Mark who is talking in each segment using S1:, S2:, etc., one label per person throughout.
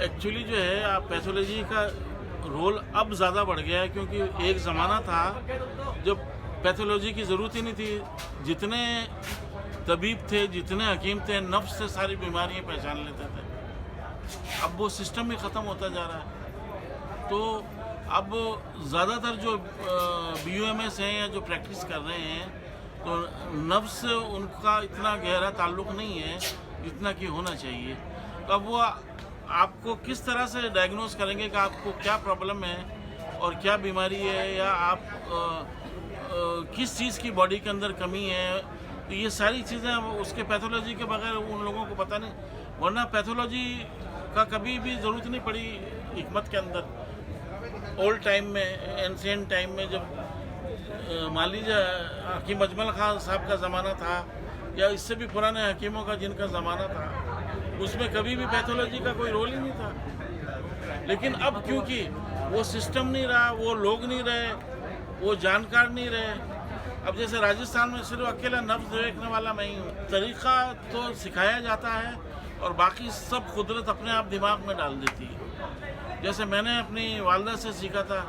S1: Actually जो है आप पैथोलॉजी का रोल अब ज़्यादा बढ़ गया है, क्योंकि एक ज़माना था जब पैथोलॉजी की ज़रूरत ही नहीं थी। जितने तबीब थे, जितने हकीम थे, नफ्स से सारी बीमारियां पहचान लेते थे। अब वो सिस्टम ही ख़त्म होता जा रहा है। तो अब ज़्यादातर जो BUMS हैं या जो प्रैक्टिस कर रहे हैं, तो नफ्स से उनका इतना गहरा ताल्लुक़ नहीं है जितना कि होना चाहिए। तो अब वो आपको किस तरह से डायग्नोस करेंगे कि आपको क्या प्रॉब्लम है और क्या बीमारी है, या आप किस चीज़ की बॉडी के अंदर कमी है। तो ये सारी चीज़ें उसके पैथोलॉजी के बगैर उन लोगों को पता नहीं। वरना पैथोलॉजी का कभी भी ज़रूरत नहीं पड़ी हिकमत के अंदर। ओल्ड टाइम में, एंशिएंट टाइम में, जब मान लीजिए हकीम अजमल खान साहब का ज़माना था, या इससे भी पुराने हकीमों का जिनका ज़माना था, उसमें कभी भी पैथोलॉजी का कोई रोल ही नहीं था। लेकिन अब क्योंकि वो सिस्टम नहीं रहा, वो लोग नहीं रहे, वो जानकार नहीं रहे। अब जैसे राजस्थान में सिर्फ अकेला नफ्स देखने वाला मैं ही हूँ। तरीक़ा तो सिखाया जाता है और बाकी सब कुदरत अपने आप दिमाग में डाल देती है। जैसे मैंने अपनी वालदा से सीखा था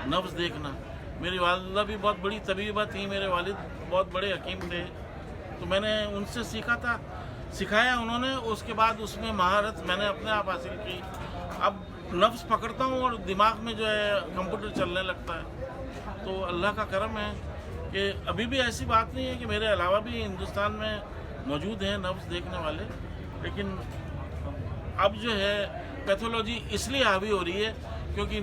S1: नफ्स देखना। मेरी वालदा भी बहुत बड़ी तबीबा थी, मेरे वालिद बहुत बड़े हकीम थे, तो मैंने उनसे सीखा था, सिखाया उन्होंने। उसके बाद उसमें महारत मैंने अपने आप हासिल की। अब नफ्स पकड़ता हूँ और दिमाग में जो है कंप्यूटर चलने लगता है। तो अल्लाह का करम है कि अभी भी ऐसी बात नहीं है कि मेरे अलावा भी हिंदुस्तान में मौजूद हैं नफ्स देखने वाले। लेकिन अब जो है पैथोलॉजी इसलिए हावी हो रही है क्योंकि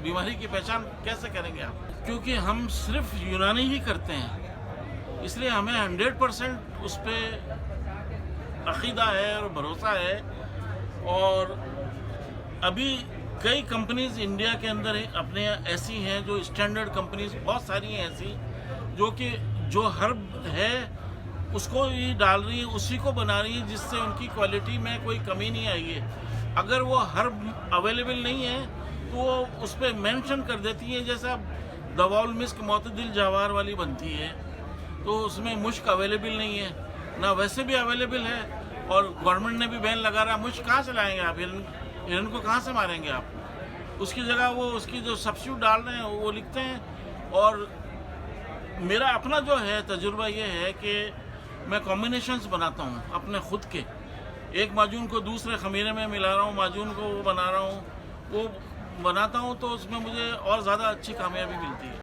S1: बीमारी की पहचान कैसे करेंगे आप? क्योंकि हम सिर्फ यूनानी ही करते हैं, इसलिए हमें 100% उस पर अक़ीदा है और भरोसा है। और अभी कई कंपनीज इंडिया के अंदर अपने ऐसी हैं जो स्टैंडर्ड कंपनीज बहुत सारी हैं ऐसी, जो हर्ब है उसको ही डाल रही है, उसी को बना रही है, जिससे उनकी क्वालिटी में कोई कमी नहीं आई है। अगर वो हर्ब अवेलेबल नहीं है तो वो उस पर मेंशन कर देती है। जैसा दवाउल मिस्क मोतदिल जवार वाली बनती है, तो उसमें मुश्क अवेलेबल नहीं है, ना वैसे भी अवेलेबल है। और गवर्नमेंट ने भी बैन लगा रहा है। मुश्क कहाँ से लाएंगे आप? हिरन को कहाँ से मारेंगे आप? उसकी जगह वो उसकी जो सब्स्टिट्यूट डाल रहे हैं वो लिखते हैं। और मेरा अपना जो है तजुर्बा ये है कि मैं कॉम्बिनेशंस बनाता हूँ अपने खुद के। एक माजून को दूसरे खमीरे में मिला रहा हूँ, माजून को वो बना रहा हूँ, वो बनाता हूँ, तो उसमें मुझे और ज़्यादा अच्छी कामयाबी मिलती है।